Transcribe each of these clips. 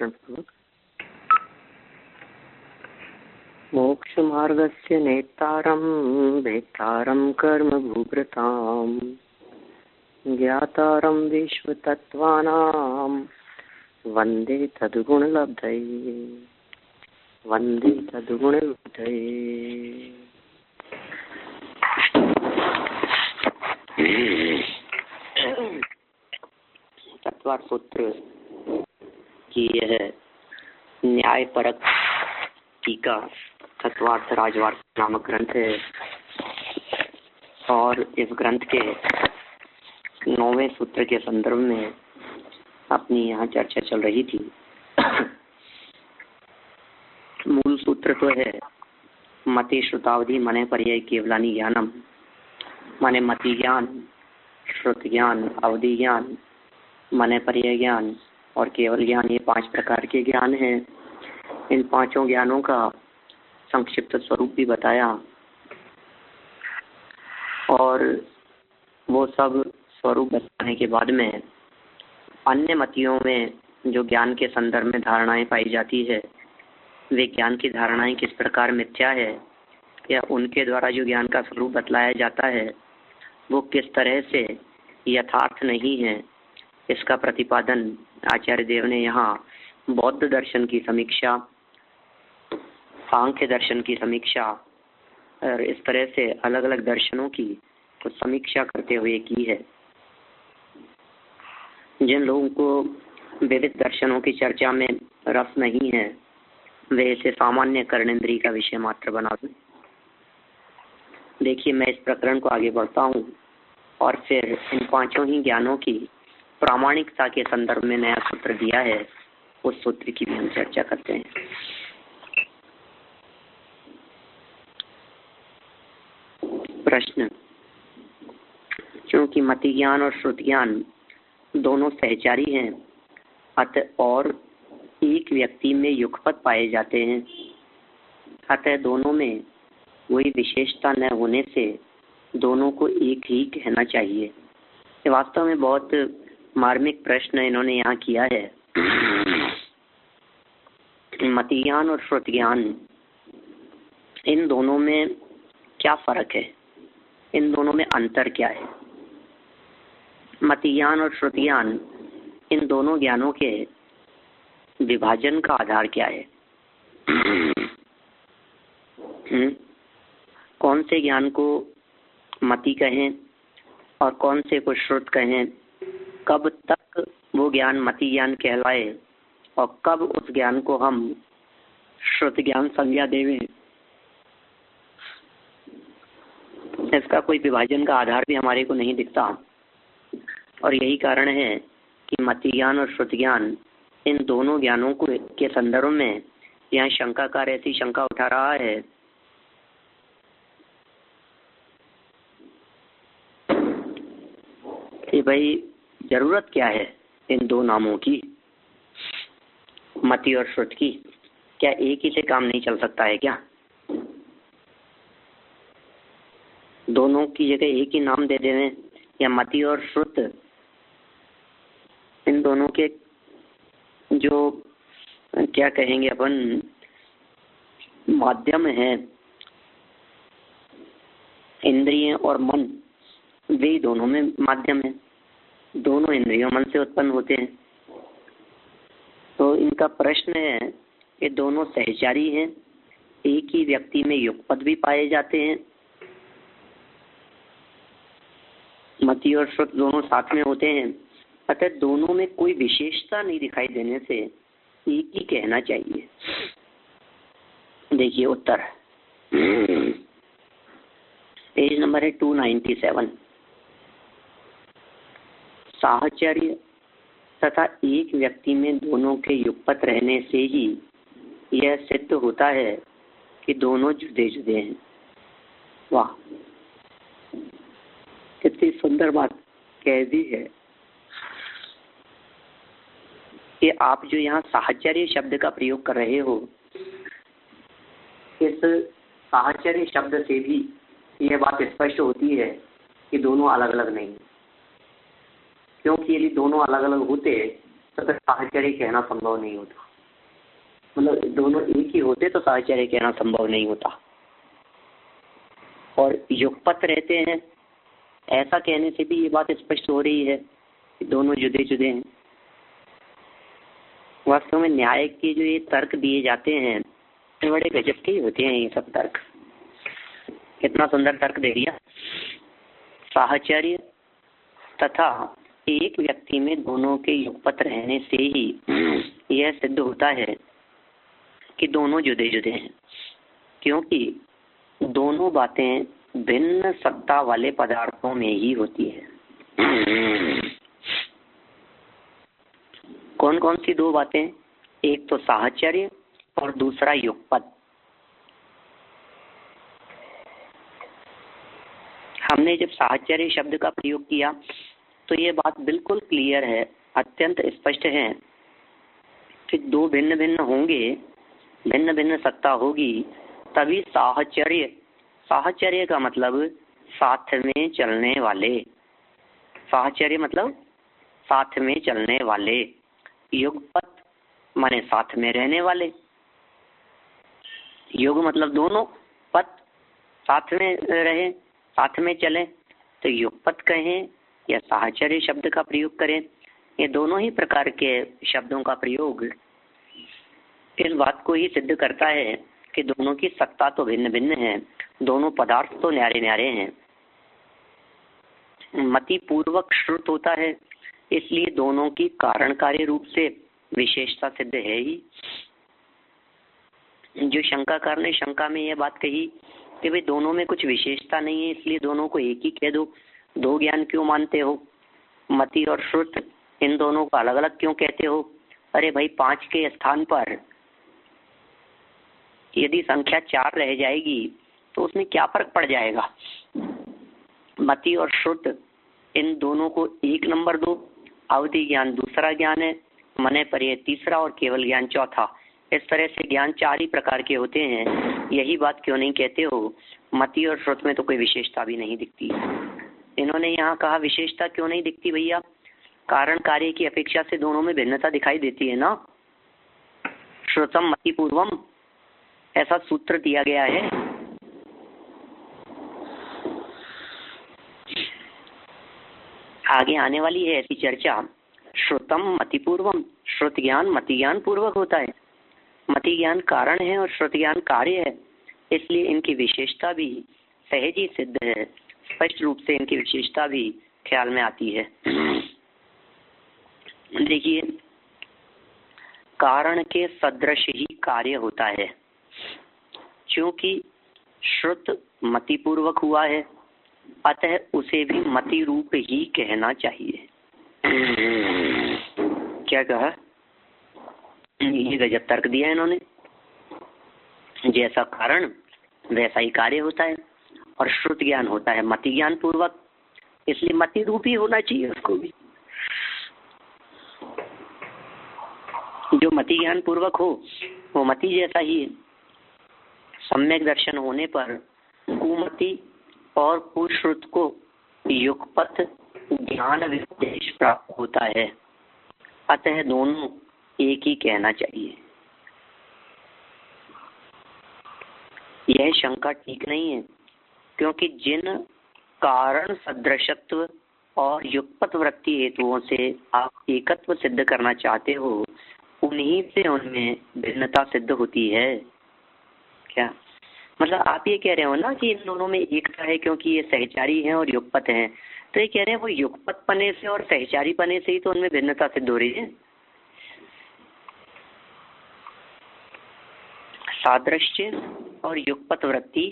उच्चारण पूर्वक। मोक्ष मार्गस्य नेतारं वेत्तारं कर्म भूभृतां ज्ञातारं विश्वतत्त्वानां वन्दे तद्गुणलब्धये वन्दे तद्गुणलब्धये। तत्वार्थ सूत्र की यह न्यायपरक टीका तत्वार्थ राजवार्थ नामक ग्रंथ है और इस ग्रंथ के 9वें सूत्र के संदर्भ में अपनी यहाँ चर्चा चल रही थी। मूल सूत्र तो है मति श्रुतावधि मने पर्याय केवलानी ज्ञानम, माने मति ज्ञान, श्रुत ज्ञान, अवधि ज्ञान, मने पर्याय ज्ञान और केवल ज्ञान, ये 5 प्रकार के ज्ञान हैं। इन 5 ज्ञानों का संक्षिप्त स्वरूप भी बताया और वो सब स्वरूप बताने के बाद में अन्य मतियों में जो ज्ञान के संदर्भ में धारणाएं पाई जाती है, वे ज्ञान की धारणाएं किस प्रकार मिथ्या है या उनके द्वारा जो ज्ञान का स्वरूप बतलाया जाता है वो किस तरह से यथार्थ नहीं है, इसका प्रतिपादन आचार्य देव ने यहाँ बौद्ध दर्शन की समीक्षा, सांख्य दर्शन की समीक्षा और इस तरह से अलग अलग दर्शनों की कुछ समीक्षा करते हुए की है। जिन लोगों को विविध दर्शनों की चर्चा में रस नहीं है वे इसे सामान्य कर्णेंद्रिय का विषय मात्र बना दें। देखिए, मैं इस प्रकरण को आगे बढ़ता हूँ और फिर इन 5 ही ज्ञानों की प्रामाणिकता के संदर्भ में नया सूत्र दिया है, उस सूत्र की भी हम चर्चा करते हैं। प्रश्न: क्योंकि मति ज्ञान और श्रुत ज्ञान दोनों सहचारी हैं अतः और एक व्यक्ति में युगपत पाए जाते हैं, अतः दोनों में कोई विशेषता न होने से दोनों को एक ही कहना चाहिए। ये वास्तव में बहुत मार्मिक प्रश्न इन्होंने यहाँ किया है। मति ज्ञान और श्रुत ज्ञान, इन दोनों में क्या फर्क है, इन दोनों में अंतर क्या है? मति ज्ञान और श्रुत ज्ञान, इन दोनों ज्ञानों के विभाजन का आधार क्या है? कौन से ज्ञान को मति कहें और कौन से को श्रुत कहें? कब तक वो ज्ञान मति ज्ञान कहलाए और कब उस ज्ञान को हम श्रुत ज्ञान संज्ञा देवें? इसका कोई विभाजन का आधार भी हमारे को नहीं दिखता और यही कारण है कि मति ज्ञान और श्रुत ज्ञान, इन दोनों ज्ञानों को के संदर्भ में यहाँ शंकाकार ऐसी शंका उठा रहा है कि भाई जरूरत क्या है इन दो नामों की, मति और श्रुत की? क्या एक ही से काम नहीं चल सकता है क्या? दोनों की जगह एक ही नाम दे दें या मति और श्रुत इन दोनों के जो क्या कहेंगे अपन माध्यम है, इंद्रिय और मन, वे दोनों में माध्यम है, दोनों इंद्रियों मन से उत्पन्न होते हैं। तो इनका प्रश्न है कि दोनों सहचारी हैं, एक ही व्यक्ति में युगपद भी पाए जाते हैं, मति और श्रुत दोनों साथ में होते हैं, अतः दोनों में कोई विशेषता नहीं दिखाई देने से एक ही कहना चाहिए। देखिए उत्तर, पेज नंबर है 297। साहचर्य तथा एक व्यक्ति में दोनों के युगपत रहने से ही यह सिद्ध होता है कि दोनों जुदे जुदे हैं। वाह, कितनी सुंदर बात कह दी है कि आप जो यहाँ साहचर्य शब्द का प्रयोग कर रहे हो, इस साहचर्य शब्द से भी यह बात स्पष्ट होती है कि दोनों अलग अलग नहीं, क्योंकि यदि दोनों अलग अलग होते तो फिर साहचर्य कहना संभव नहीं होता। मतलब दोनों एक ही होते तो साहचर्य कहना संभव नहीं होता। और युगपत रहते हैं ऐसा कहने से भी ये बात स्पष्ट हो रही है कि दोनों जुदे जुदे हैं। वास्तव में न्याय के जो ये तर्क दिए जाते हैं ये बड़े गजब के ही होते हैं। ये सब तर्क कितना सुंदर तर्क दे दिया। साहचर्य तथा एक व्यक्ति में दोनों के युगपत रहने से ही यह सिद्ध होता है कि दोनों जुदे जुदे हैं, क्योंकि दोनों बातें भिन्न सत्ता वाले पदार्थों में ही होती है। कौन कौन सी दो बातें? एक तो साहचर्य और दूसरा युगपत। हमने जब साहचर्य शब्द का प्रयोग किया तो ये बात बिल्कुल क्लियर है, अत्यंत स्पष्ट है कि दो भिन्न भिन्न होंगे, भिन्न भिन्न सत्ता होगी, तभी साहचर्य। साहचर्य का मतलब साथ में चलने वाले। साहचर्य मतलब साथ में चलने वाले। युगपत माने साथ में रहने वाले। युग मतलब दोनों, पत साथ में रहे, साथ में चले, तो युगपत कहें या साहचर्य शब्द का प्रयोग करें, ये दोनों ही प्रकार के शब्दों का प्रयोग इस बात को ही सिद्ध करता है कि दोनों की सत्ता तो भिन्न भिन्न है, दोनों पदार्थ तो न्यारे न्यारे हैं। मति पूर्वक श्रुत होता है, इसलिए दोनों की कारण कार्य रूप से विशेषता सिद्ध है ही। जो शंकाकार ने शंका में यह बात कही कि भाई दोनों में कुछ विशेषता नहीं है, इसलिए दोनों को एक ही कह दो, दो ज्ञान क्यों मानते हो? मति और श्रुत इन दोनों को अलग अलग क्यों कहते हो? अरे भाई 5 के स्थान पर यदि संख्या 4 रह जाएगी तो उसमें क्या फर्क पड़ जाएगा? मति और श्रुत इन दोनों को एक नंबर दो, अवधि ज्ञान दूसरा ज्ञान है, मने पर्यय तीसरा और केवल ज्ञान चौथा। इस तरह से ज्ञान 4 ही प्रकार के होते हैं। यही बात क्यों नहीं कहते हो? मति और श्रुत में तो कोई विशेषता भी नहीं दिखती। इन्होंने यहाँ कहा विशेषता क्यों नहीं दिखती भैया? कारण कार्य की अपेक्षा से दोनों में भिन्नता दिखाई देती है ना। श्रुतम मति पूर्वम ऐसा सूत्र दिया गया है। आगे आने वाली है ऐसी चर्चा। श्रुतम मति पूर्वम, श्रुत ज्ञान मति ज्ञान पूर्वक होता है। मति ज्ञान कारण है और श्रुत ज्ञान कार्य है, इसलिए इनकी विशेषता भी सहज ही सिद्ध है। स्पष्ट रूप से इनकी विशेषता भी ख्याल में आती है। देखिए, कारण के सदृश ही कार्य होता है। क्योंकि श्रुत मति पूर्वक हुआ है, अतः उसे भी मति रूप ही कहना चाहिए। क्या कहा? ये गजब तर्क दिया इन्होंने। जैसा कारण वैसा ही कार्य होता है, और श्रुत ज्ञान होता है मति ज्ञान पूर्वक, इसलिए मति रूप ही होना चाहिए उसको भी। जो मति ज्ञान पूर्वक हो वो मति जैसा ही है। सम्यक दर्शन होने पर कुमति और कुश्रुत को युगपत ज्ञान विशेष प्राप्त होता है, अतः दोनों एक ही कहना चाहिए। यह शंका ठीक नहीं है, क्योंकि जिन कारण सदृशत्व और युगपत वृत्ति हेतुओं से आप एकत्व सिद्ध करना चाहते हो, उन्हीं से उनमें भिन्नता सिद्ध होती है। क्या मतलब आप ये कह रहे हो ना कि इन दोनों में एकता है क्योंकि ये सहचारी हैं और युगपत हैं, तो ये कह रहे हैं वो युगपत पने से और सहचारी पने से ही तो उनमें भिन्नता सिद्ध हो रही है। सादृश्य और युगपत वृत्ति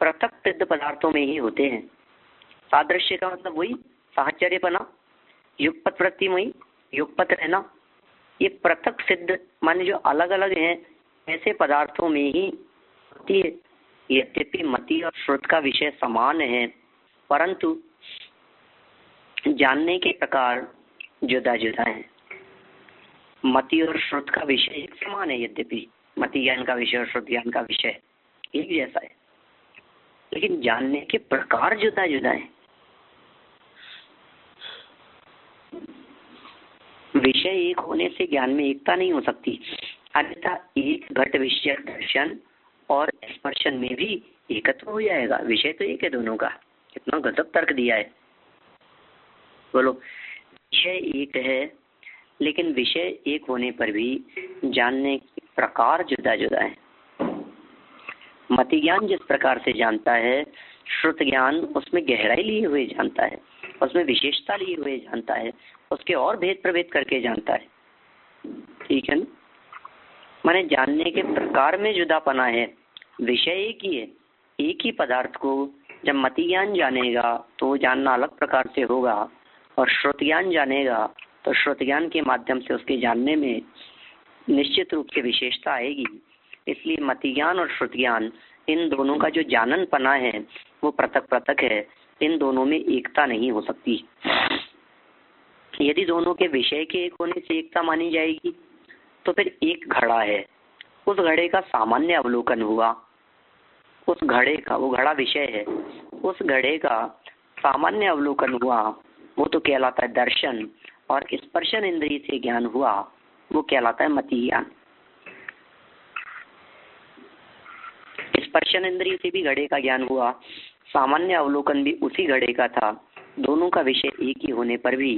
पृथक सिद्ध पदार्थों में ही होते हैं। सादृश्य का मतलब वही साहचर्यपना, युगपत वृत्ति वही युगपत रहना। ये पृथक सिद्ध माने जो अलग अलग हैं ऐसे पदार्थों में ही होती है। यद्यपि मति और श्रुत का विषय समान है, परंतु जानने के प्रकार जुदा जुदा है। मति और श्रुत का विषय एक समान है, यद्यपि मति ज्ञान का विषय और श्रुत ज्ञान का विषय एक जैसा है, लेकिन जानने के प्रकार जुदा जुदा है। विषय एक होने से ज्ञान में एकता नहीं हो सकती। अन्यथा एक घट विषय दर्शन और स्पर्शन में भी एकत्व हो जाएगा। विषय तो एक है दोनों का। कितना गजब तर्क दिया है। बोलो, विषय एक है लेकिन विषय एक होने पर भी जानने के प्रकार जुदा जुदा है। मति ज्ञान जिस प्रकार से जानता है, श्रुत ज्ञान उसमें गहराई लिए हुए जानता है, उसमें विशेषता लिए हुए जानता है, उसके और भेद प्रभेद करके जानता है। ठीक है ना? माने जानने के प्रकार में जुदापना है, विषय एक ही है। एक ही पदार्थ को जब मति ज्ञान जानेगा तो वो जानना अलग प्रकार से होगा, और श्रुत ज्ञान जानेगा तो श्रुत ज्ञान के माध्यम से उसके जानने में निश्चित रूप से विशेषता आएगी। इसलिए मति ज्ञान और श्रुत ज्ञान, इन दोनों का जो जाननपना है वो पृथक पृथक है। इन दोनों में एकता नहीं हो सकती। यदि दोनों के विषय के एक होने से एकता मानी जाएगी तो फिर एक घड़ा है, उस घड़े का सामान्य अवलोकन हुआ, उस घड़े का, वो घड़ा विषय है, उस घड़े का सामान्य अवलोकन हुआ, वो तो कहलाता है दर्शन। और स्पर्शन इंद्रिय से ज्ञान हुआ, वो कहलाता है मति ज्ञान। स्पर्शन इंद्रिय से भी घड़े का ज्ञान हुआ, सामान्य अवलोकन भी उसी घड़े का था। दोनों का विषय एक ही होने पर भी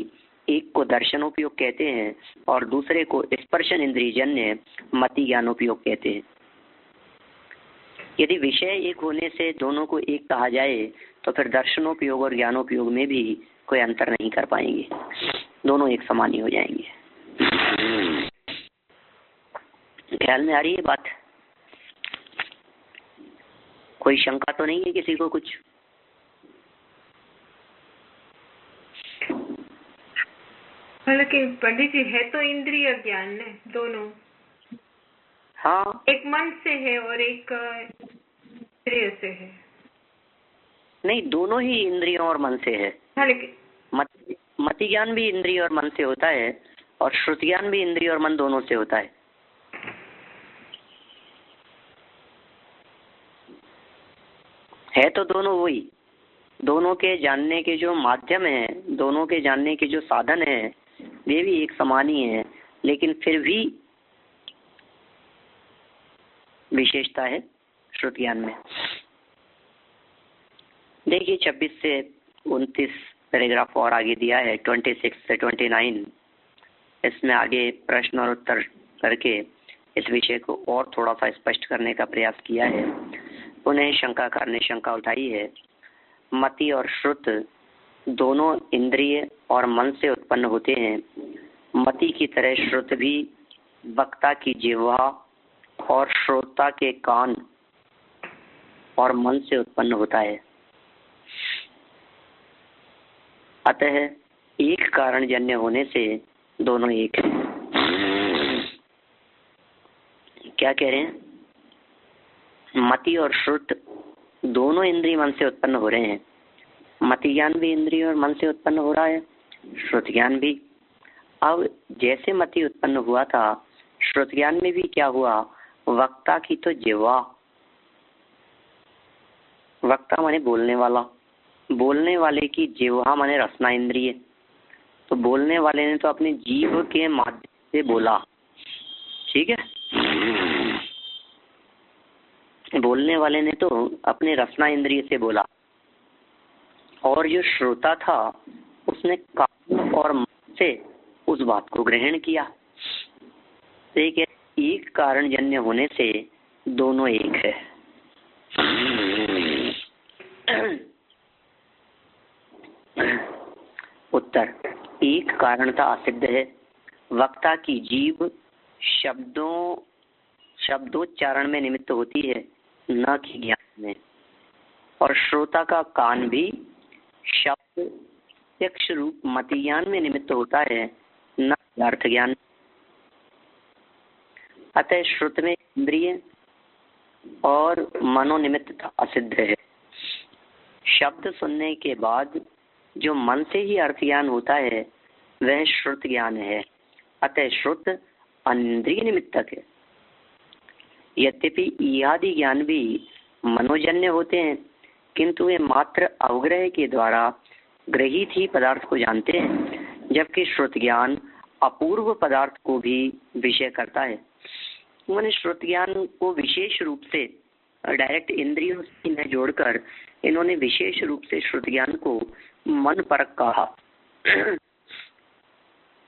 एक को दर्शनोपयोग कहते हैं और दूसरे को स्पर्शन इंद्रिय जन्य मति ज्ञानोपयोग कहते हैं। यदि विषय एक होने से दोनों को एक कहा जाए तो फिर दर्शनोपयोग और ज्ञानोपयोग में भी कोई अंतर नहीं कर पाएंगे, दोनों एक समान ही हो जाएंगे। ख्याल में आ रही है बात? कोई शंका तो नहीं है किसी को कुछ? हालांकि पंडित जी, है तो इंद्रिय ज्ञान ने दोनों। हाँ, एक मन से है और एक इंद्रिय से है। नहीं, दोनों ही इंद्रियों और मन से है। हालांकि मति ज्ञान भी इंद्रिय और मन से होता है और श्रुत ज्ञान भी इंद्रिय और मन दोनों से होता है तो दोनों वही। दोनों के जानने के जो माध्यम है, दोनों के जानने के जो साधन है, वे भी एक समान ही है, लेकिन फिर भी विशेषता है श्रुत ज्ञान में। देखिए 26 से 29 पैराग्राफ और आगे दिया है, 26 से 29। इसमें आगे प्रश्न और उत्तर करके इस विषय को और थोड़ा सा स्पष्ट करने का प्रयास किया है। उन्हें शंकाकार ने शंका उठाई है, मति और श्रुत दोनों इंद्रिय और मन से उत्पन्न होते हैं। मति की तरह श्रुत भी वक्ता की जिह्वा और श्रोता के कान और मन से उत्पन्न होता है। अतः एक कारण जन्य होने से दोनों एक है। क्या कह रहे हैं? मति और श्रुत दोनों इंद्रिय मन से उत्पन्न हो रहे हैं। मति ज्ञान भी इंद्रिय और मन से उत्पन्न हो रहा है, श्रुत ज्ञान भी। अब जैसे मति उत्पन्न हुआ था, श्रुत ज्ञान में भी क्या हुआ? वक्ता की तो जिह्वा, वक्ता माने बोलने वाला, बोलने वाले की जिह्वा माने रसना इंद्रिय। तो बोलने वाले ने तो अपने जीव के माध्यम से बोला, ठीक है। बोलने वाले ने तो अपने रसना इंद्रिय से बोला, और जो श्रोता था उसने कान और मन से उस बात को ग्रहण किया। एक कारण जन्य होने से दोनों एक है। उत्तर, एक कारणता असिद्ध है। वक्ता की जीभ शब्दोच्चारण में निमित्त होती है, न कि ज्ञान में। और श्रोता का कान भी शब्द प्रत्यक्ष रूप मति ज्ञान में निमित्त होता है, न अर्थ ज्ञान। अतः श्रुत में इंद्रिय और मनोनिमित्तता असिद्ध है। शब्द सुनने के बाद जो मन से ही अर्थ ज्ञान होता है वह श्रुत ज्ञान है। अतः श्रुत इंद्रिय निमित्तक है। यद्यपि इहादि ज्ञान भी मनोजन्य होते हैं, किंतु वे मात्र अवग्रह के द्वारा ग्रहित ही पदार्थ को जानते हैं, जबकि श्रुत ज्ञान अपूर्व पदार्थ को भी विषय करता है। उन्होंने श्रुति ज्ञान को विशेष रूप से डायरेक्ट इंद्रियों से न जोड़कर इन्होंने विशेष रूप से श्रुति ज्ञान को मन परक कहा।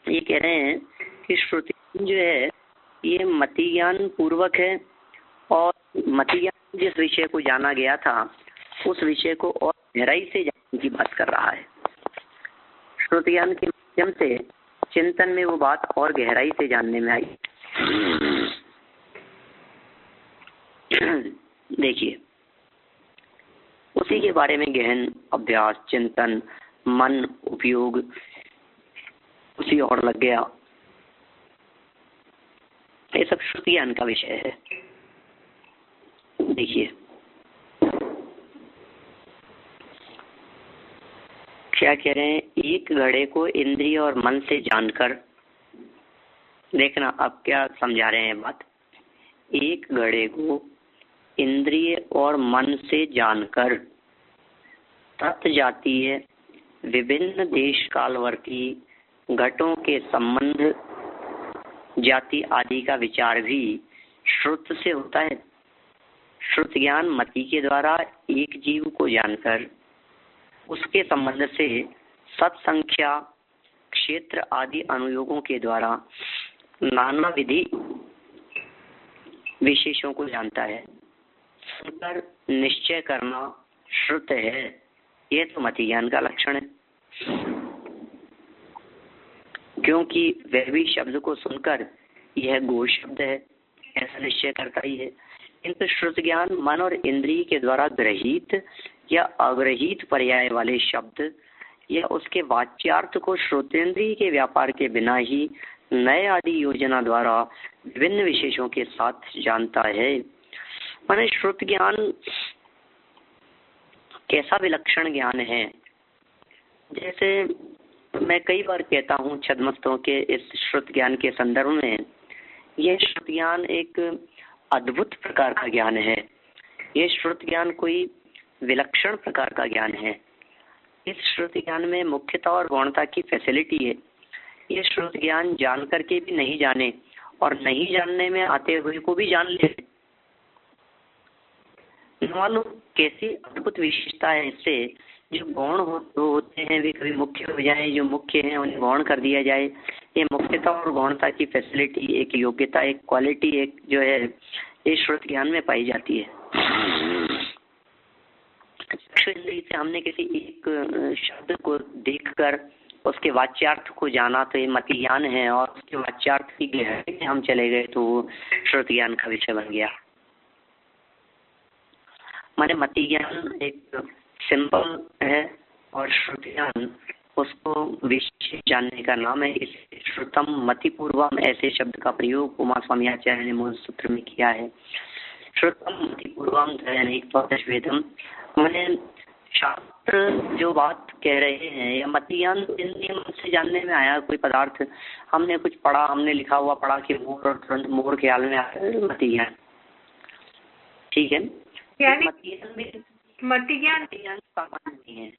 ये कह रहे हैं कि श्रुति जो है ये मति ज्ञान पूर्वक है और मति ज्ञान जिस विषय को जाना गया था उस विषय को और गहराई से जानने की बात कर रहा है। श्रुति ज्ञान के माध्यम से चिंतन में वो बात और गहराई से जानने में आई। देखिए, उसी के बारे में गहन अभ्यास, चिंतन, मन उपयोग उसी और लग गया। ये सब श्रुति ज्ञान का विषय है। देखिए क्या कह रहे हैं, एक घड़े को इंद्रिय और मन से जानकर, देखना अब क्या समझा रहे हैं बात। एक घड़े को इंद्रिय और मन से जानकर तत् जातीय विभिन्न देश कालवर्ती घटों के संबंध, जाति आदि का विचार भी श्रुत से होता है। श्रुत ज्ञान मति के द्वारा एक जीव को जानकर उसके संबंध से सत्संख्या, क्षेत्र आदि अनुयोगों के द्वारा नाना विधि विशेषों को जानता है। सुनकर निश्चय करना श्रुत है, यह तो मति ज्ञान का लक्षण है। क्योंकि वह भी शब्द को सुनकर यह गो शब्द है ऐसा निश्चय करता ही है। किंतु श्रुत ज्ञान मन और इंद्रिय के द्वारा ग्रहित या अग्रहित पर्याय वाले शब्द या उसके वाच्यार्थ को श्रोतेंद्रिय के व्यापार के बिना ही नए आदि योजना द्वारा विभिन्न विशेषों के साथ जानता है। माने श्रुत ज्ञान कैसा विलक्षण ज्ञान है। जैसे मैं कई बार कहता हूँ छद्मस्तों के इस श्रुत ज्ञान के संदर्भ में, यह श्रुत ज्ञान एक अद्भुत प्रकार का ज्ञान है। यह श्रुत ज्ञान कोई विलक्षण प्रकार का ज्ञान है। इस श्रुत ज्ञान में मुख्यता और गौणता की फैसिलिटी है। यह श्रुत ज्ञान जान करके भी नहीं जाने और नहीं जानने में आते हुए को भी जान ले। मालूम कैसी अद्भुत विशेषता है इससे। जो गौण होते हैं वे कभी मुख्य हो जाए, जो मुख्य हैं उन्हें गौण कर दिया जाए। ये मुख्यता और गौणता की फैसिलिटी, एक योग्यता, एक क्वालिटी, एक जो है ये श्रुत ज्ञान में पाई जाती है। चक्षुन्द्रिय से हमने किसी एक शब्द को देखकर उसके वाच्यार्थ को जाना तो ये मति ज्ञान है, और उसके वाच्यार्थ की गहराई में हम चले गए तो वो श्रुत ज्ञान का विषय बन गया। माने मति ज्ञान एक सिंपल है और श्रुत ज्ञान उसको विशेष जानने का नाम है। इस श्रुतम मति पूर्वम ऐसे शब्द का प्रयोग उमा स्वामी आचार्य ने मूल सूत्र में किया है। श्रुतम मति पूर्वम वेदम, मैंने शास्त्र जो बात कह रहे हैं या मति ज्ञान इन से जानने में आया। कोई पदार्थ हमने कुछ पढ़ा, हमने लिखा हुआ पढ़ा कि मोर, और तुरंत मोर ख्याल में आया, मति ज्ञान। ठीक है, मति ज्ञान सामान्य नहीं है।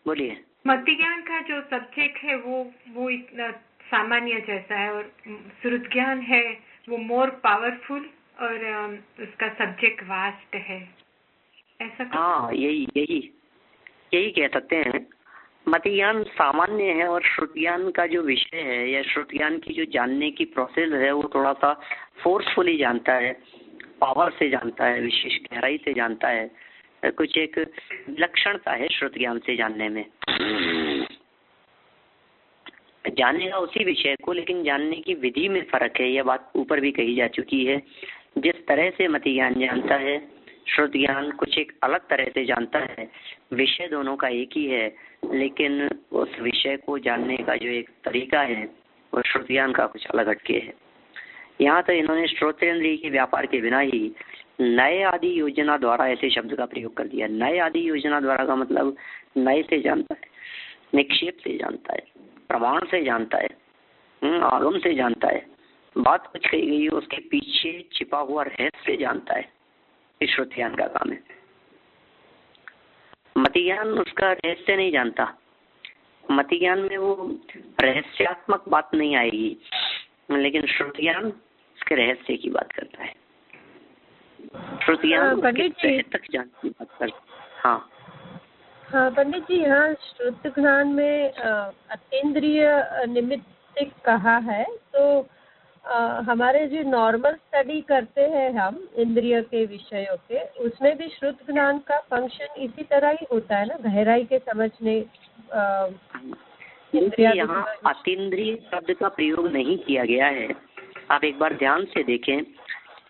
बोलिए। मति ज्ञान का जो सब्जेक्ट है वो इतना सामान्य जैसा है, और श्रुत ज्ञान है वो मोर पावरफुल और उसका सब्जेक्ट वास्ट है, ऐसा। हाँ, यही कह सकते हैं। मति ज्ञान सामान्य है और श्रुत ज्ञान का जो विषय है या श्रुत ज्ञान की जो जानने की प्रोसेस है वो थोड़ा सा फोर्सफुली जानता है, पावर से जानता है, विशेष गहराई से जानता है। कुछ एक विलक्षणता है श्रुत ज्ञान से जानने में। जानेगा उसी विषय को, लेकिन जानने की विधि में फर्क है। यह बात ऊपर भी कही जा चुकी है। जिस तरह से मति ज्ञान जानता है, श्रुत ज्ञान कुछ एक अलग तरह से जानता है। विषय दोनों का एक ही है, लेकिन उस विषय को जानने का जो एक तरीका है वो श्रुत ज्ञान का कुछ अलग हटके है। यहाँ तो इन्होंने श्रोतेंद्रिय के व्यापार के बिना ही नए आदि योजना द्वारा ऐसे शब्द का प्रयोग कर दिया। नए आदि योजना द्वारा का मतलब नए से जानता है, निक्षेप से जानता है, प्रमाण से जानता है, आगम से जानता है। बात कुछ कही गई उसके पीछे छिपा हुआ रहस्य से जानता है। इस श्रुत ज्ञान का काम है। मति ज्ञान उसका रहस्य नहीं जानता। मति ज्ञान में वो रहस्यात्मक बात नहीं आएगी, लेकिन श्रुत ज्ञान उसके रहस्य की बात करता है। श्रुत ज्ञान तक जान की बात करता है। हाँ हाँ पंडित जी, यहाँ श्रुत ज्ञान में अतीन्द्रिय निमित्त कहा है, तो हमारे जो नॉर्मल स्टडी करते हैं हम इंद्रिय के विषयों के, उसमें भी श्रुत ज्ञान का फंक्शन इसी तरह ही होता है ना, गहराई के समझने। यहाँ अतीन्द्रिय शब्द का प्रयोग नहीं किया गया है, आप एक बार ध्यान से देखें,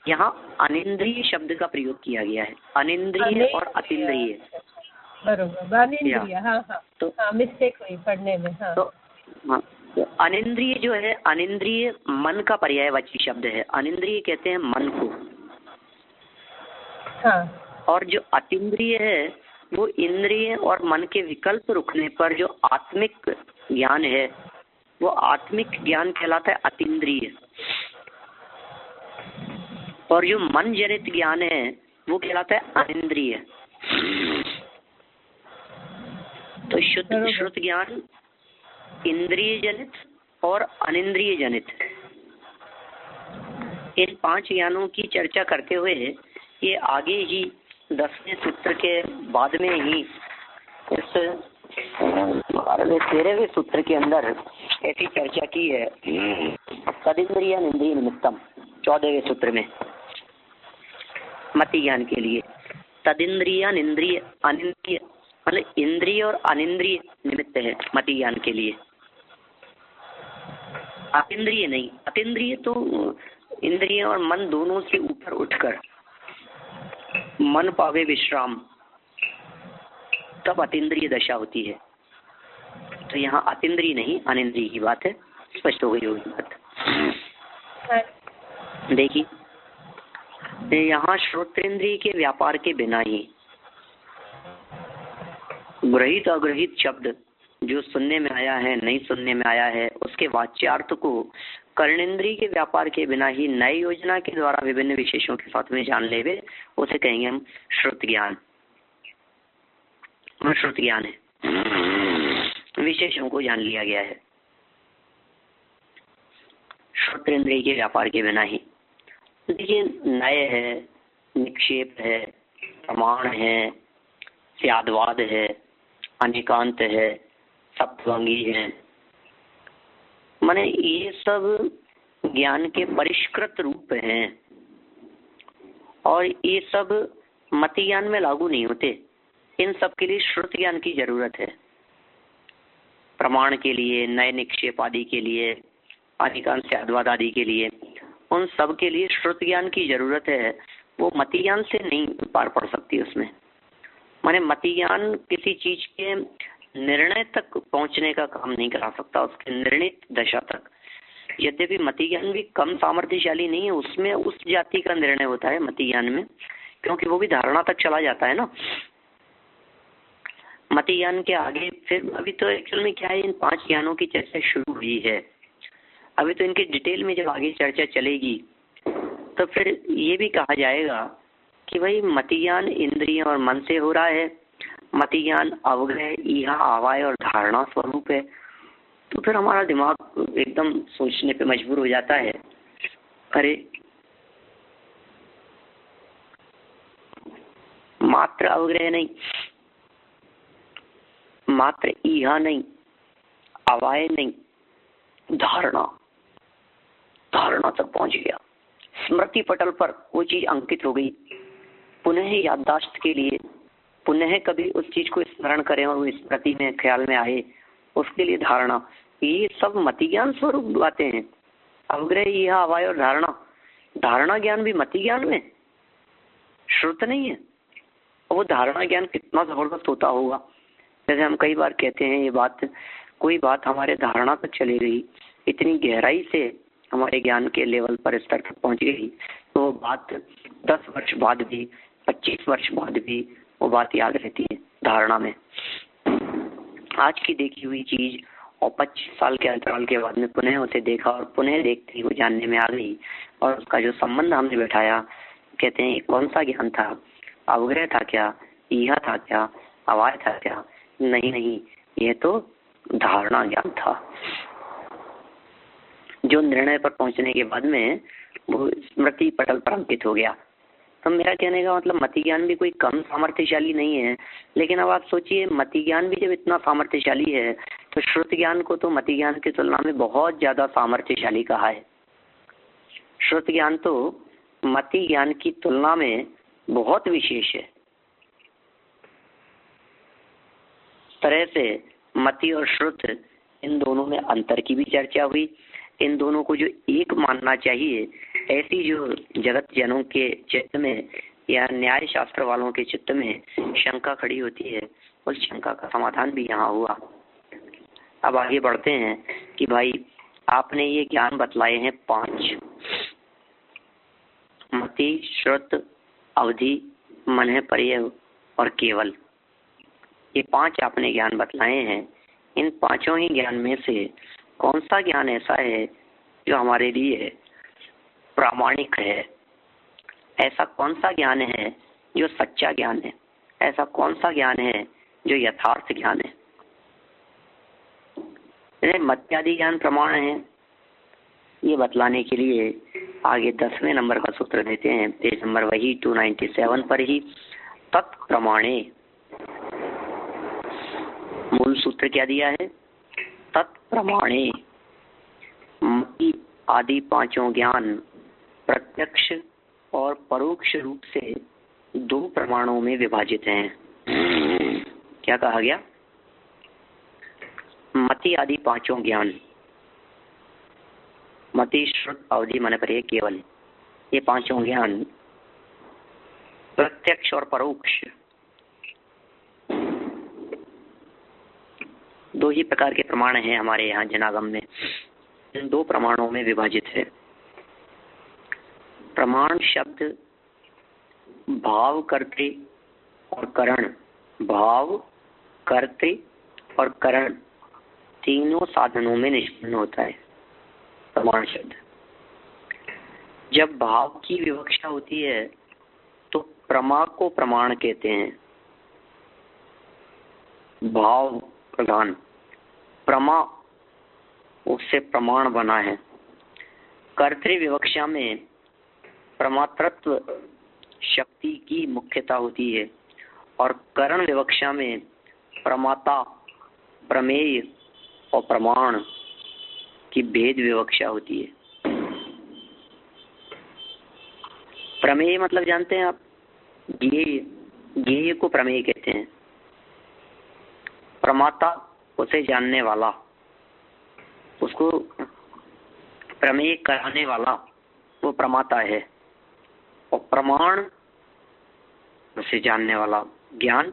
यहाँ अनिंद्रिय शब्द का प्रयोग किया गया है। अनिंद्रिय और अतीन्द्रिय, बरोबर, अनिंद्रिय। हाँ हाँ, तो मिस्टेक हुई पढ़ने में। हाँ तो हाँ, तो अनिंद्रिय जो है, अनिंद्रिय मन का पर्यायवाची शब्द है। अनिंद्रिय कहते हैं मन को। हाँ। और जो अतीन्द्रिय है वो इंद्रिय और मन के विकल्प रुकने पर जो आत्मिक ज्ञान है, वो आत्मिक ज्ञान कहलाता है अतीन्द्रिय। और जो मन जनित ज्ञान है वो कहलाता है अनिंद्रिय। तो श्रुत ज्ञान इंद्रिय जनित और अनिंद्रिय जनित, इन 5 ज्ञानों की चर्चा करते हुए ये आगे ही 10वें सूत्र के बाद में ही इस 13वें सूत्र के अंदर ऐसी चर्चा की है। तदिंद्रिय इंद्रिय निमित्तम 14वें सूत्र में मति ज्ञान के लिए तदिंद्रिय इंद्रिय अनिंद्रिय, मतलब इंद्रिय और अनिंद्रिय निमित्त है मति ज्ञान के लिए, अतीन्द्रिय नहीं। अतीन्द्रिय तो इंद्रिय और मन दोनों से ऊपर उठकर मन पावे विश्राम, तब अतीन्द्रिय दशा होती है। तो यहाँ अतीन्द्रिय नहीं अनिंद्रिय की बात है। स्पष्ट हो गई होगी बात। देखिए यहाँ श्रोतेंद्रिय के व्यापार के बिना ही ग्रहित अग्रहित शब्द जो सुनने में आया है, नहीं सुनने में आया है, उसके वाच्यार्थ को कर्णेंद्रिय के व्यापार के बिना ही नई योजना के द्वारा विभिन्न विशेषों के साथ में जान लेवे, उसे कहेंगे हम श्रुत ज्ञान। श्रुत ज्ञान है, विशेषों को जान लिया गया है श्रोतेंद्रिय के व्यापार के बिना ही। देखिए नय है, निक्षेप है, प्रमाण है, स्यादवाद है, अनेकांत है, सप्तभंगी है, माने ये सब ज्ञान के परिष्कृत रूप हैं और ये सब मति ज्ञान में लागू नहीं होते। इन सब के लिए श्रुत ज्ञान की जरूरत है। प्रमाण के लिए, नए निक्षेप आदि के लिए, अनेकांत स्यादवाद आदि के लिए, उन सब के लिए श्रुत ज्ञान की जरूरत है। वो मति ज्ञान से नहीं पार पड़ सकती उसमें। माने मति ज्ञान किसी चीज के निर्णय तक पहुंचने का काम नहीं करा सकता, उसके निर्णित दशा तक। यद्यपि मति ज्ञान भी कम सामर्थ्यशाली नहीं है, उसमें उस जाति का निर्णय होता है मति ज्ञान में, क्योंकि वो भी धारणा तक चला जाता है ना। मति ज्ञान के आगे फिर अभी तो एक्चुअल में क्या है, इन 5 ज्ञानों की चर्चा शुरू हुई है। अभी तो इनके डिटेल में जब आगे चर्चा चलेगी तो फिर ये भी कहा जाएगा कि भाई मति ज्ञान इंद्रिय और मन से हो रहा है, मति ज्ञान अवग्रह, इहा, आवाय और धारणा स्वरूप है। तो फिर हमारा दिमाग एकदम सोचने पे मजबूर हो जाता है, अरे मात्र अवग्रह नहीं, मात्र इहा नहीं, अवाय नहीं, धारणा तक पहुंच गया। स्मृति पटल पर वो चीज अंकित हो गई, पुनः याददाश्त के लिए, पुनः कभी उस चीज को स्मरण करें और वो स्मृति में ख्याल में आए, उसके लिए धारणा। ये सब मति ज्ञान स्वरूप बातें हैं। अवग्रह, यह, अवाय और धारणा ज्ञान भी मति ज्ञान में, श्रुत नहीं है। वो धारणा ज्ञान कितना जबरदस्त होता होगा। जैसे हम कई बार कहते हैं ये बात, कोई बात हमारे धारणा तक चली गई, इतनी गहराई से हमारे ज्ञान के लेवल पर, स्तर तक पहुंच गई, तो वो बात 10 वर्ष बाद भी, 25 वर्ष बाद भी वो बात याद रहती है धारणा में। आज की देखी हुई चीज और 25 साल के अंतराल के बाद में पुनः उसे देखा और पुनः देखते ही वो जानने में आ गई, और उसका जो संबंध हमने बैठाया, कहते हैं कौन सा ज्ञान था, अवग्रह था क्या, इहा था क्या, अवाय था क्या? नहीं, यह तो धारणा ज्ञान था। जो निर्णय पर पहुंचने के बाद में वो स्मृति पटल पर अंकित हो गया। तो मेरा कहने का मतलब मति ज्ञान भी कोई कम सामर्थ्यशाली नहीं है। लेकिन अब आप सोचिए, मति ज्ञान भी जब इतना सामर्थ्यशाली है तो श्रुत ज्ञान को तो मति ज्ञान की तुलना में बहुत ज्यादा सामर्थ्यशाली कहा है। श्रुत ज्ञान तो मति ज्ञान की तुलना में बहुत विशेष है। तरह से मति और श्रुत, इन दोनों में अंतर की भी चर्चा हुई। इन दोनों को जो एक मानना चाहिए, ऐसी जो जगत जनों के चित्त में या न्याय शास्त्र वालों के चित्त में शंका खड़ी होती है, उस शंका का समाधान भी यहाँ हुआ। अब आगे बढ़ते हैं कि भाई आपने ये ज्ञान बतलाए हैं 5, मति, श्रुत, अवधि, मन, पर्यय और केवल। ये 5 आपने ज्ञान बतलाए हैं। इन 5 ही ज्ञान में से कौन सा ज्ञान ऐसा है जो हमारे लिए प्रामाणिक है? ऐसा कौन सा ज्ञान है जो सच्चा ज्ञान है? ऐसा कौन सा ज्ञान है जो यथार्थ ज्ञान है? मत्यादि ज्ञान प्रमाण है, ये बतलाने के लिए आगे 10वें नंबर का सूत्र देते हैं, पेज नंबर वही 297 पर ही। तत्प्रमाणे, मूल सूत्र क्या दिया है? तत्प्रमाणे मति आदि 5 ज्ञान प्रत्यक्ष और परोक्ष रूप से 2 प्रमाणों में विभाजित हैं। क्या कहा गया? मति आदि 5 ज्ञान, मति, श्रुत, अवधि, मन, पर्यय, केवल, ये 5 ज्ञान प्रत्यक्ष और परोक्ष 2 ही प्रकार के प्रमाण हैं हमारे यहाँ जनागम में। इन 2 प्रमाणों में विभाजित है। प्रमाण शब्द भाव, कर्ते और करण, भाव, कर्ते और करण तीनों साधनों में निष्पन्न होता है। प्रमाण शब्द जब भाव की विवक्षा होती है तो प्रमा को प्रमाण कहते हैं। भाव प्रधान, प्रमा उससे प्रमाण बना है। कर्तृ विवक्षा में प्रमातृत्व शक्ति की मुख्यता होती है और करण विवक्षा में प्रमाता, प्रमेय और प्रमाण की भेद विवक्षा होती है। प्रमेय मतलब जानते हैं आप? ज्ञेय को प्रमेय कहते हैं। प्रमाता उसे जानने वाला, उसको प्रमेय कराने वाला, वो प्रमाता है। और प्रमाण उसे जानने वाला, ज्ञान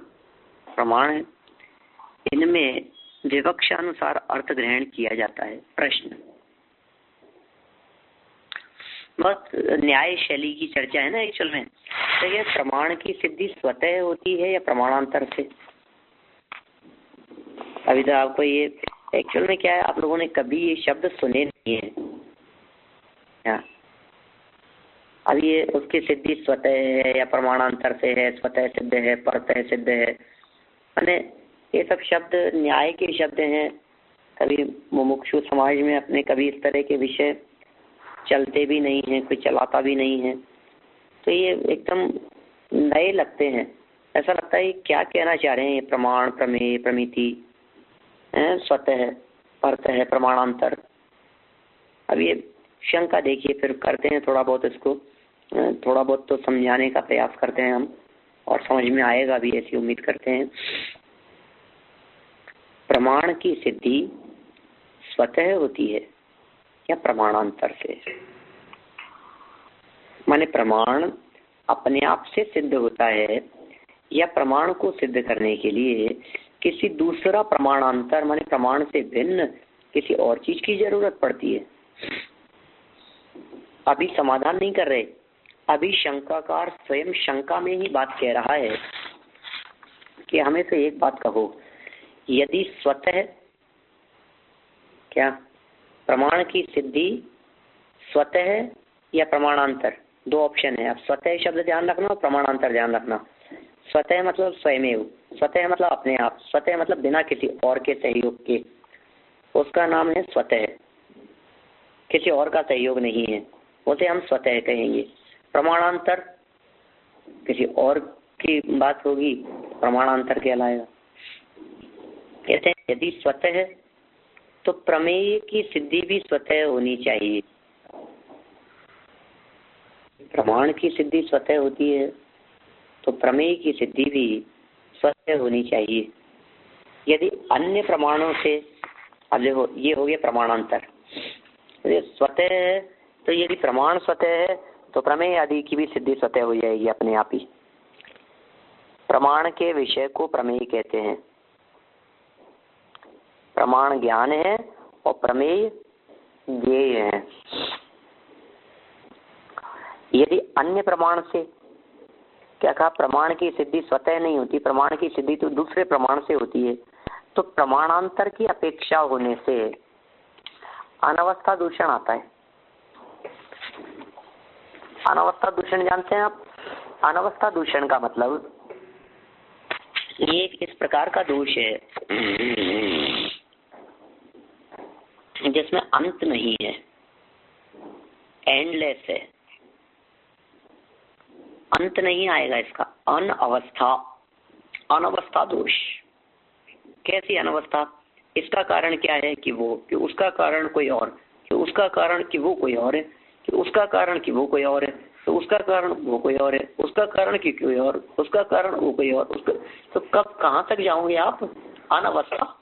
प्रमाण है। इनमें विवक्षा अनुसार अर्थ ग्रहण किया जाता है। प्रश्न, बहुत न्याय शैली की चर्चा है ना एक्चुअल में। तो ये प्रमाण की सिद्धि स्वतः होती है या प्रमाणांतर से? अभी तो आपको ये एक्चुअल में क्या है, आप लोगों ने कभी ये शब्द सुने नहीं है क्या? अब ये उसकी सिद्धि स्वतः है या प्रमाणांतर से है, स्वतः सिद्ध है, परतः सिद्ध है, मैंने ये सब शब्द न्याय के शब्द हैं। कभी मुमुक्षु समाज में अपने कभी इस तरह के विषय चलते भी नहीं हैं, कोई चलाता भी नहीं है, तो ये एकदम नए लगते हैं। ऐसा लगता है क्या कहना चाह रहे हैं ये प्रमाण, प्रमेय, प्रमिति, स्वतः, परतः, प्रमाणांतर। अब ये शंका देखिए, फिर करते हैं थोड़ा बहुत इसको, थोड़ा बहुत तो समझाने का प्रयास करते हैं हम, और समझ में आएगा भी, ऐसी उम्मीद करते हैं। प्रमाण की सिद्धि स्वतः होती है या प्रमाणांतर से? माने प्रमाण अपने आप से सिद्ध होता है या प्रमाण को सिद्ध करने के लिए किसी दूसरा प्रमाणांतर, माने प्रमाण से भिन्न किसी और चीज की जरूरत पड़ती है? अभी समाधान नहीं कर रहे, अभी शंकाकार स्वयं शंका में ही बात कह रहा है कि हमें से एक बात कहो, यदि स्वतः, क्या प्रमाण की सिद्धि स्वतः या प्रमाणांतर? 2 ऑप्शन है। अब स्वतः शब्द ध्यान रखना और प्रमाणांतर ध्यान रखना। स्वतः मतलब स्वयमेव, स्वतः मतलब अपने आप, स्वतः मतलब बिना किसी और के सहयोग के, उसका नाम है स्वतः। किसी और का सहयोग नहीं है, उसे हम स्वतः कहेंगे। प्रमाणांतर किसी और की बात होगी, प्रमाणांतर कहलाएगा। कहते हैं यदि स्वतः है तो प्रमेय की सिद्धि भी स्वतः होनी चाहिए। प्रमाण की सिद्धि स्वतः होती है तो प्रमेय की सिद्धि भी स्वतः होनी चाहिए। यदि अन्य प्रमाणों से, अब देखो ये हो गया प्रमाणांतर, स्वतः है तो यदि प्रमाण स्वतः है तो प्रमेय आदि की भी सिद्धि स्वतः हो जाएगी अपने आप ही। प्रमाण के विषय को प्रमेय कहते हैं। प्रमाण ज्ञान है और प्रमेय ज्ञेय है। यदि अन्य प्रमाण से, क्या कहा, प्रमाण की सिद्धि स्वतः नहीं होती, प्रमाण की सिद्धि तो दूसरे प्रमाण से होती है, तो प्रमाणांतर की अपेक्षा होने से अनवस्था दूषण आता है। अनवस्था दूषण जानते हैं आप? अनवस्था दूषण का मतलब ये इस प्रकार का दोष है जिसमें अंत नहीं है, एंडलेस है, अंत नहीं आएगा इसका। अनवस्था, अनवस्था दोष। कैसी अनवस्था? इसका कारण क्या है कि वो, कि उसका कारण कोई और, कि उसका कारण कि वो कोई और है, कि उसका कारण कि वो कोई और है, तो उसका कारण वो कोई और है, उसका कारण कि कोई और, उसका कारण वो कोई और, उसका, तो कब कहाँ तक जाओगे आप? अनवस्था।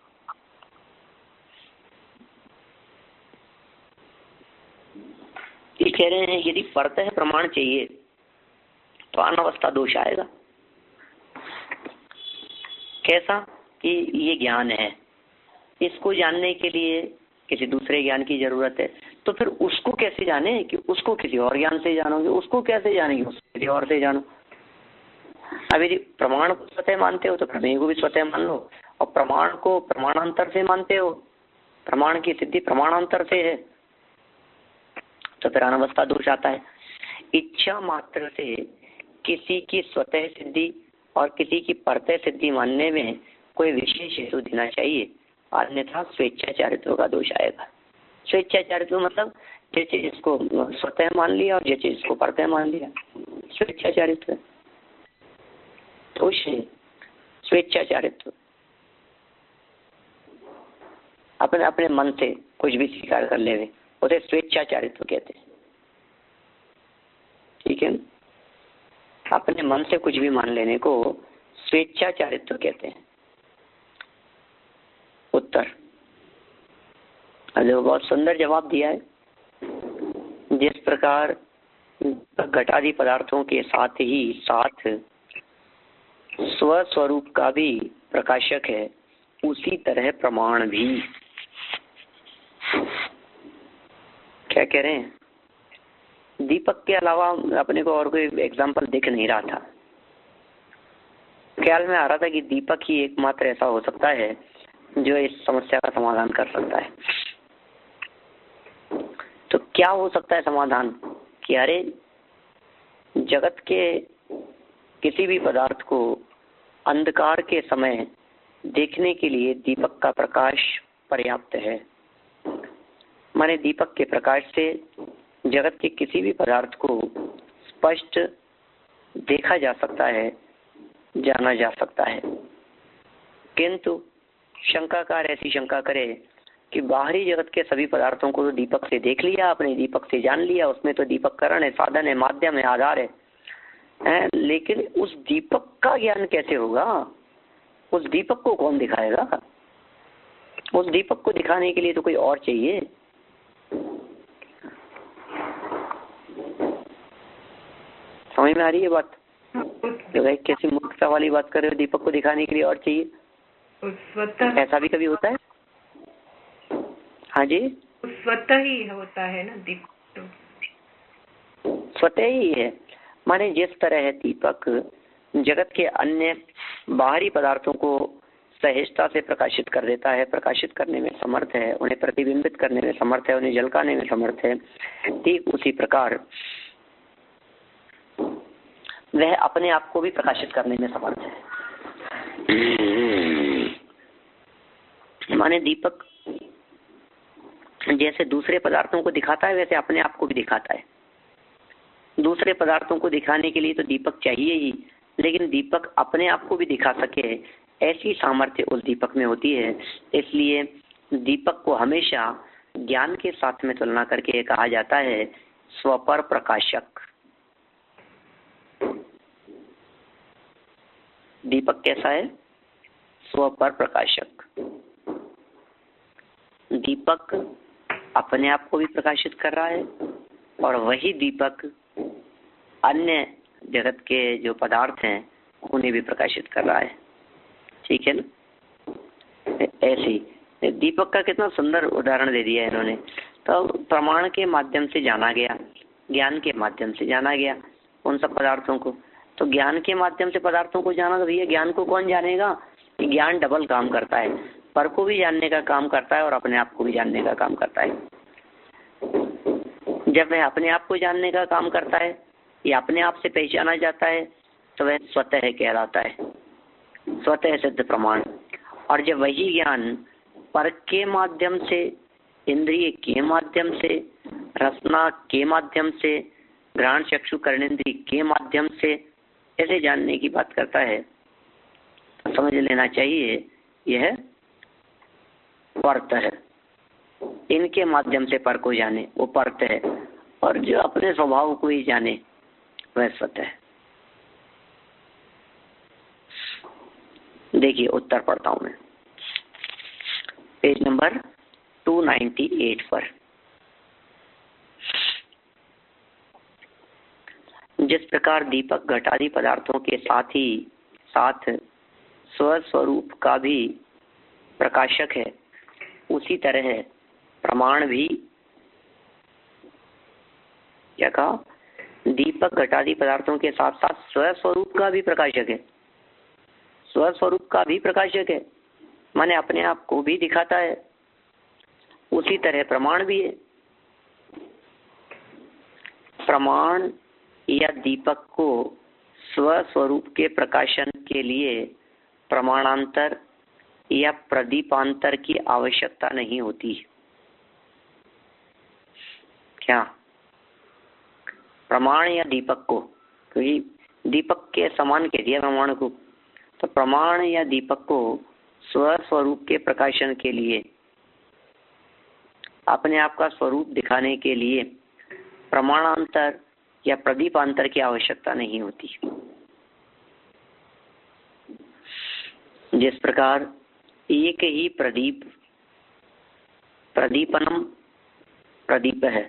ये कह रहे हैं यदि परतः प्रमाण चाहिए तो अनवस्था दोष आएगा। कैसा? कि ये ज्ञान है, इसको जानने के लिए किसी दूसरे ज्ञान की जरूरत है, तो फिर उसको कैसे जाने? कि उसको किसी और ज्ञान से जानोगे, उसको कैसे जानेंगे? उसको किसी और से जानो। अब यदि प्रमाण को स्वतः मानते हो तो प्रमेय को भी स्वतः मान लो, और प्रमाण को प्रमाणांतर से मानते हो, प्रमाण की सिद्धि प्रमाणांतर से है, तो फिर अनवस्था दोष आता है। इच्छा मात्र से किसी की स्वतः सिद्धि और किसी की परतः सिद्धि मानने में कोई विशेष हेतु देना चाहिए, अन्यथा स्वेच्छाचारित्व का दोष आएगा। स्वेच्छाचारित्व मतलब जैसे इसको स्वतः मान लिया और जैसे इसको परतः मान लिया, स्वेच्छाचारित्व दोष है। स्वेच्छाचारित्व अपने अपने मन से कुछ भी स्वीकार कर ले, उसे स्वेच्छाचारित्व कहते हैं। ठीक है, अपने मन से कुछ भी मान लेने को स्वेच्छाचारित्व कहते हैं। उत्तर, अरे बहुत सुंदर जवाब दिया है। जिस प्रकार घटादि पदार्थों के साथ ही साथ स्वस्वरूप का भी प्रकाशक है, उसी तरह प्रमाण भी। क्या कह रहे हैं? दीपक के अलावा अपने को और कोई एग्जाम्पल दिख नहीं रहा था। ख्याल में आ रहा था कि दीपक ही एकमात्र ऐसा हो सकता है जो इस समस्या का समाधान कर सकता है। तो क्या हो सकता है समाधान? कि अरे जगत के किसी भी पदार्थ को अंधकार के समय देखने के लिए दीपक का प्रकाश पर्याप्त है। माने दीपक के प्रकाश से जगत के किसी भी पदार्थ को स्पष्ट देखा जा सकता है, जाना जा सकता है। किंतु शंकाकार ऐसी शंका करे कि बाहरी जगत के सभी पदार्थों को तो दीपक से देख लिया आपने, दीपक से जान लिया, उसमें तो दीपक करण है, साधन है, माध्यम है, आधार है, लेकिन उस दीपक का ज्ञान कैसे होगा? उस दीपक को कौन दिखाएगा? उस दीपक को दिखाने के लिए तो कोई और चाहिए। समझ में आ रही है बात? तो भाई कैसी मूर्खता वाली बात कर रहे हो? दीपक को दिखाने के लिए और चाहिए, ऐसा भी कभी होता है? हाँ जी, स्वतः ही होता है ना दीपक, तो स्वतः ही है। माने जिस तरह है दीपक जगत के अन्य बाहरी पदार्थों को सहजता से प्रकाशित कर देता है, प्रकाशित करने में समर्थ है, उन्हें प्रतिबिंबित करने में समर्थ है, उन्हें झलकाने में समर्थ है, ठीक उसी प्रकार वह अपने आप को भी प्रकाशित करने में समर्थ है। माने दीपक जैसे दूसरे पदार्थों को दिखाता है वैसे अपने आप को भी दिखाता है। दूसरे पदार्थों को दिखाने के लिए तो दीपक चाहिए ही, लेकिन दीपक अपने आप को भी दिखा सके ऐसी सामर्थ्य उस दीपक में होती है। इसलिए दीपक को हमेशा ज्ञान के साथ में तुलना करके कहा जाता है स्वपर प्रकाशक। दीपक कैसा है? स्वपर प्रकाशक। दीपक अपने आप को भी प्रकाशित कर रहा है और वही दीपक अन्य जगत के जो पदार्थ हैं उन्हें भी प्रकाशित कर रहा है। ठीक है ना? ऐसे दीपक का कितना सुंदर उदाहरण दे दिया इन्होंने। तो प्रमाण के माध्यम से जाना गया, ज्ञान के माध्यम से जाना गया उन सब पदार्थों को। तो ज्ञान के माध्यम से पदार्थों को जाना, तो भैया ज्ञान को कौन जानेगा? ज्ञान डबल काम करता है, पर को भी जानने का काम करता है और अपने आप को भी जानने का काम करता है। जब वह अपने आप को जानने का काम करता है या अपने आप से पहचाना जाता है तो वह स्वतः कहलाता है, स्वतः सिद्ध प्रमाण। और जब वही ज्ञान पर के माध्यम से, इंद्रिय के माध्यम से, रसना के माध्यम से, घ्राण चक्षु कर्णेंद्रिय के माध्यम से ऐसे जानने की बात करता है तो समझ लेना चाहिए यह परत है। इनके माध्यम से पर को जाने वो परत है, और जो अपने स्वभाव को ही जाने वह स्वतः है। देखिए उत्तर पढ़ता हूं मैं, पेज नंबर 298 पर। जिस प्रकार दीपक घटादि पदार्थों के साथ ही साथ स्वस्वरूप का भी प्रकाशक है, उसी तरह प्रमाण भी, क्या कहा? दीपक घटादि पदार्थों के साथ साथ स्वस्वरूप का भी प्रकाशक है। स्वस्वरूप का भी प्रकाशक है माने अपने आप को भी दिखाता है, उसी तरह प्रमाण भी है। प्रमाण या दीपक को स्वस्वरूप के प्रकाशन के लिए प्रमाणांतर या प्रदीपांतर की आवश्यकता नहीं होती। क्या प्रमाण या दीपक को, क्योंकि दीपक के समान कह दिया प्रमाण को, तो प्रमाण या दीपक को स्वस्वरूप के प्रकाशन के लिए, अपने आप का स्वरूप दिखाने के लिए प्रमाणांतर या प्रदीपांतर की आवश्यकता नहीं होती। जिस प्रकार एक ही प्रदीप, प्रदीपनम प्रदीप है,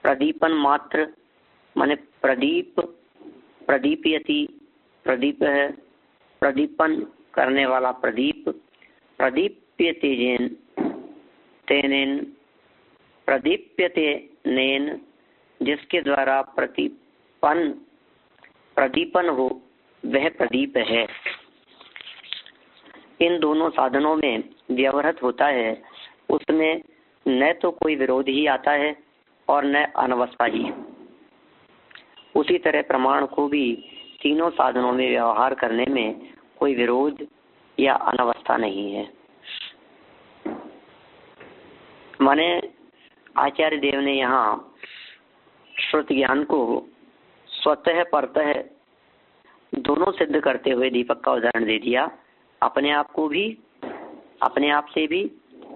प्रदीपन मात्र माने प्रदीप, प्रदीपयति प्रदीप है, प्रदीपन करने वाला प्रदीप, प्रदीप्यतेजेन तेनेन, प्रदीप्यतेनेन जिसके द्वारा प्रदीपन हो वह प्रदीप है। इन दोनों साधनों में व्यवहृत होता है, उसमें न तो कोई विरोध ही आता है और न अनवस्था ही। उसी तरह प्रमाण को भी तीनों साधनों में व्यवहार करने में कोई विरोध या अनवस्था नहीं है। माने आचार्य देव ने यहाँ श्रुत ज्ञान को स्वतः परतः दोनों सिद्ध करते हुए दीपक का उदाहरण दे दिया, अपने आप को भी, अपने आप से भी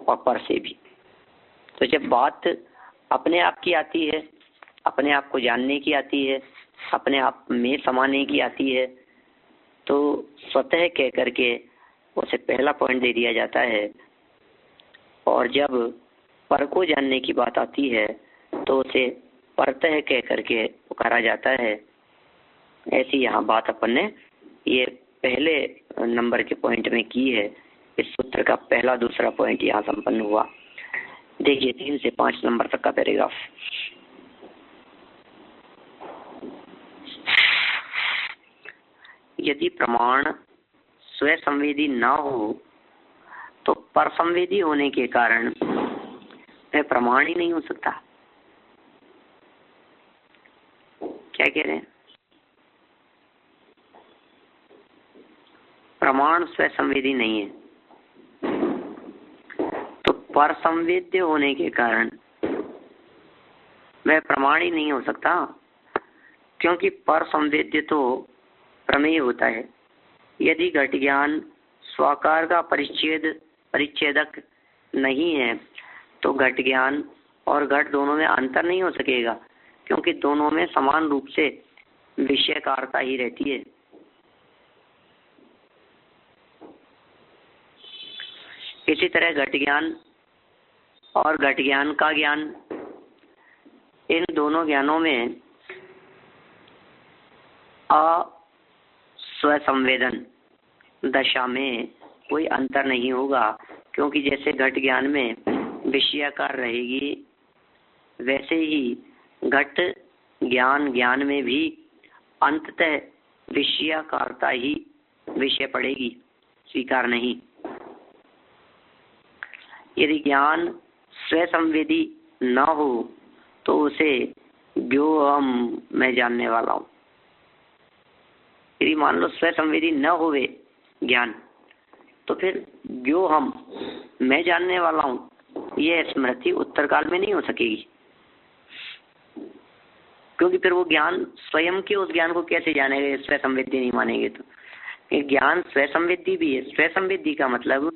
और पर से भी। तो जब बात अपने आप की आती है, अपने आप को जानने की आती है, अपने आप में समाने की आती है, तो स्वतः कह करके उसे पहला पॉइंट दे दिया जाता है। और जब पर को जानने की बात आती है तो उसे परतः कह करके पुकारा जाता है। ऐसी यहाँ बात अपन ने ये पहले नंबर के पॉइंट में की है। इस सूत्र का पहला दूसरा पॉइंट यहाँ संपन्न हुआ। देखिए 3 से 5 नंबर तक का पैराग्राफ। यदि प्रमाण स्वसंवेदी न हो तो पर संवेदी होने के कारण वह प्रमाण ही नहीं हो सकता। क्या कह रहे हैं? प्रमाण स्वसंवेदी नहीं है तो पर संवेद्य होने के कारण वह प्रमाण ही नहीं हो सकता, क्योंकि पर संवेद्य तो प्रमेय होता है। यदि घट ज्ञान स्वाकार का परिच्छेदक नहीं है तो घट ज्ञान और घट दोनों में अंतर नहीं हो सकेगा, क्योंकि दोनों में समान रूप से विषयकारता ही रहती है। इसी तरह घट ज्ञान और घट ज्ञान का ज्ञान, इन दोनों ज्ञानों में अस्वसंवेदन दशा में कोई अंतर नहीं होगा, क्योंकि जैसे घट ज्ञान में विषयाकार रहेगी वैसे ही घट ज्ञान में भी अंततः विषयाकारता ही विषय पड़ेगी, स्वीकार नहीं। यदि ज्ञान स्वसंवेदी न हो तो उसे ज्ञोहम मैं जानने वाला हूँ। यदि मान लो स्वसंवेदी न होवे ज्ञान, तो फिर ज्ञोहम मैं जानने वाला हूँ, यह स्मृति उत्तर काल में नहीं हो सकेगी, क्योंकि फिर वो ज्ञान स्वयं के उस ज्ञान को कैसे जानेगा, स्वसंवेदी नहीं मानेंगे तो। ज्ञान स्वसंवेदी भी है। स्वसंवेदी का मतलब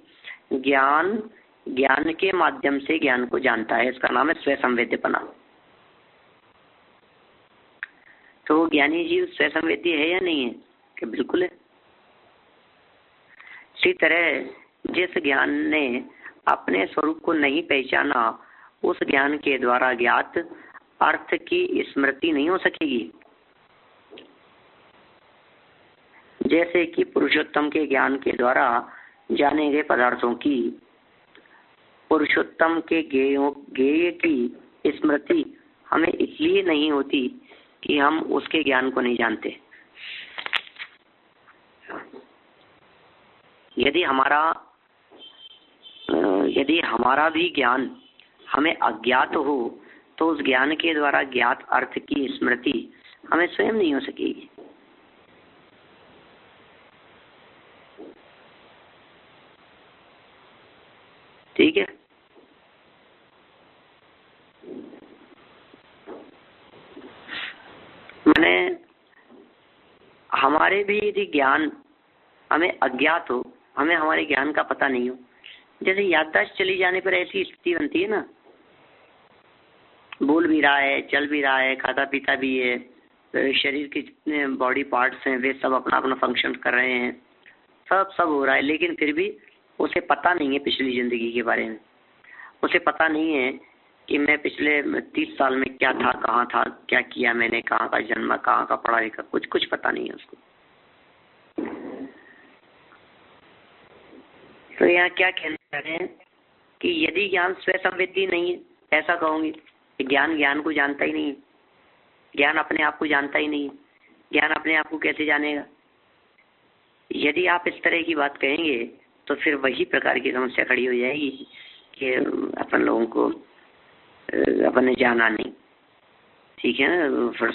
ज्ञान के माध्यम से ज्ञान को जानता है, इसका नाम है स्वसंवेद्यपना। तो वो ज्ञानी जीव स्वसंवेदी है या नहीं है? कि बिल्कुल है। इसी तरह जिस ज्ञान ने अपने स्वरूप को नहीं पहचाना, उस ज्ञान के द्वारा ज्ञात अर्थ की स्मृति नहीं हो सकेगी। जैसे कि पुरुषोत्तम के ज्ञान के द्वारा जाने गए पदार्थों की, पुरुषोत्तम के ज्ञेय की स्मृति हमें इसलिए नहीं होती कि हम उसके ज्ञान को नहीं जानते। यदि हमारा भी ज्ञान हमें अज्ञात हो तो उस ज्ञान के द्वारा ज्ञात अर्थ की स्मृति हमें स्वयं नहीं हो सकेगी। ठीक है। मैंने हमारे भी यदि ज्ञान हमें अज्ञात हो, हमें हमारे ज्ञान का पता नहीं हो, जैसे याददाश्त चली जाने पर ऐसी स्थिति बनती है ना, बोल भी रहा है, चल भी रहा है, खाता पीता भी है, शरीर के जितने बॉडी पार्ट्स हैं वे सब अपना अपना फंक्शन कर रहे हैं, सब हो रहा है, लेकिन फिर भी उसे पता नहीं है पिछली जिंदगी के बारे में। उसे पता नहीं है कि मैं पिछले 30 साल में क्या था, कहाँ था, क्या किया मैंने, कहाँ का जन्म, कहाँ का पढ़ा लिखा, कुछ पता नहीं है उसको। तो यहाँ क्या कहना चाह रहे हैं कि यदि ज्ञान स्वसंवेदी नहीं है, ऐसा कहूंगी कि ज्ञान को जानता ही नहीं है, ज्ञान अपने आप को जानता ही नहीं है, ज्ञान अपने आप को कैसे जानेगा? यदि आप इस तरह की बात कहेंगे तो फिर वही प्रकार की समस्या खड़ी हो जाएगी कि अपन लोगों को अपन ने जाना नहीं। ठीक है ना?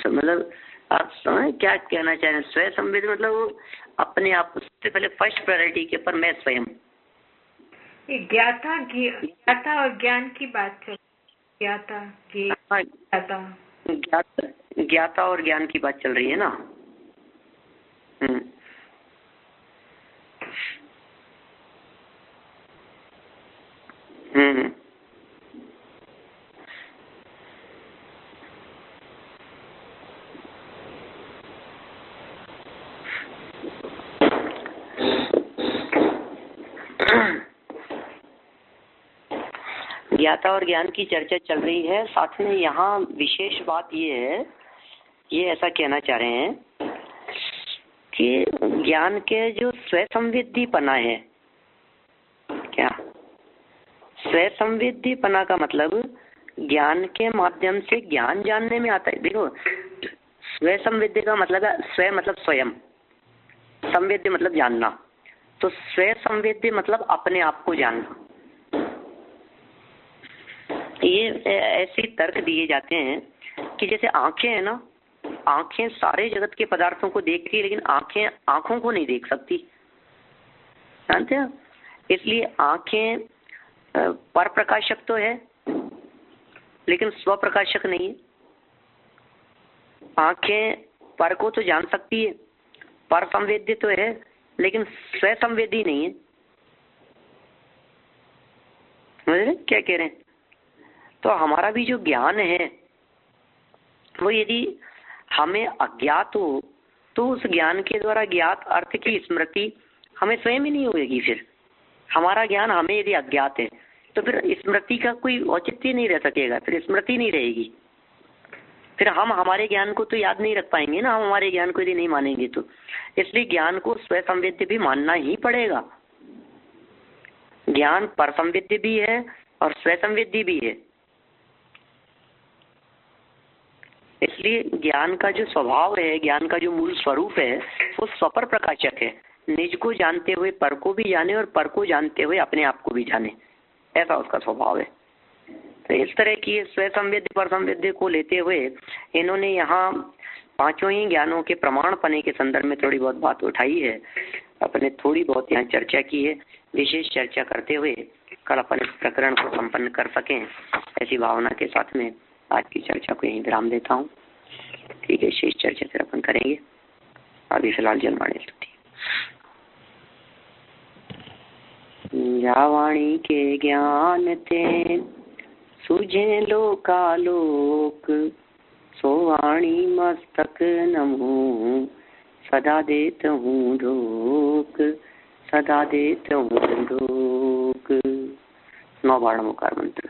मतलब आप समझ क्या कहना चाह रहे हैं? स्वसंवेदी मतलब अपने आप सबसे पहले फर्स्ट प्रायोरिटी के पर मैं स्वयं। ज्ञाता और ज्ञान की बात चल, ज्ञाता और ज्ञान की बात चल रही है ना। ज्ञाता और ज्ञान की चर्चा चल रही है। साथ में यहाँ विशेष बात ये ऐसा कहना चाह रहे हैं कि ज्ञान के जो स्वसंवेदीपना है, क्या स्वसंवेदीपना का मतलब ज्ञान के माध्यम से ज्ञान जानने में आता है। देखो, स्वसंवेद्य का मतलब है स्व मतलब स्वयं, संवेद्य मतलब जानना, तो स्वसंवेद्य मतलब अपने आप को जानना। ये ऐसे तर्क दिए जाते हैं कि जैसे आंखें है ना, आंखें सारे जगत के पदार्थों को देखती है, लेकिन आंखें आंखों को नहीं देख सकती, जानते हैं? इसलिए आंखें पर प्रकाशक तो है लेकिन स्व प्रकाशक नहीं है। आंखें पर को तो जान सकती है, पर संवेद्य तो है लेकिन स्व संवेदी नहीं है। समझ रहे क्या कह रहे हैं? तो हमारा भी जो ज्ञान है वो यदि हमें अज्ञात हो तो उस ज्ञान के द्वारा ज्ञात अर्थ की स्मृति हमें स्वयं ही नहीं होगी। फिर हमारा ज्ञान हमें यदि अज्ञात है तो फिर स्मृति का कोई औचित्य नहीं रह सकेगा, फिर स्मृति नहीं रहेगी। फिर हम हमारे ज्ञान को तो याद नहीं रख पाएंगे ना, हम हमारे ज्ञान को यदि नहीं मानेंगे तो। इसलिए ज्ञान को स्व संवेद्य भी मानना ही पड़ेगा। ज्ञान पर संवेद्य भी है और स्व संवेद्य भी है। इसलिए ज्ञान का जो स्वभाव है, ज्ञान का जो मूल स्वरूप है वो स्वपर प्रकाशक है। निज को जानते हुए पर को भी जाने और पर को जानते हुए अपने आप को भी जाने, ऐसा उसका स्वभाव है। तो इस तरह की स्व संवेद्य पर संवेद्य को लेते हुए इन्होंने यहाँ पांचों ही ज्ञानों के प्रमाण पने के संदर्भ में थोड़ी बहुत बात उठाई है। अपने थोड़ी बहुत यहाँ चर्चा की है। विशेष चर्चा करते हुए कल अपन इस प्रकरण को संपन्न कर सकें, ऐसी भावना के साथ में आज की चर्चा को यहीं विराम देता हूँ। ठीक है, शेष चर्चा फिर अपन करेंगे। अभी फिलहाल जलवाणी स्तुति। जावाणी के ज्ञान ते सूझे लोकालोक, सोवाणी मस्तक नमो सदा देत हूँ ढोक, सदा देत हूँ ढोक। 9 बार नमोकार मंत्र।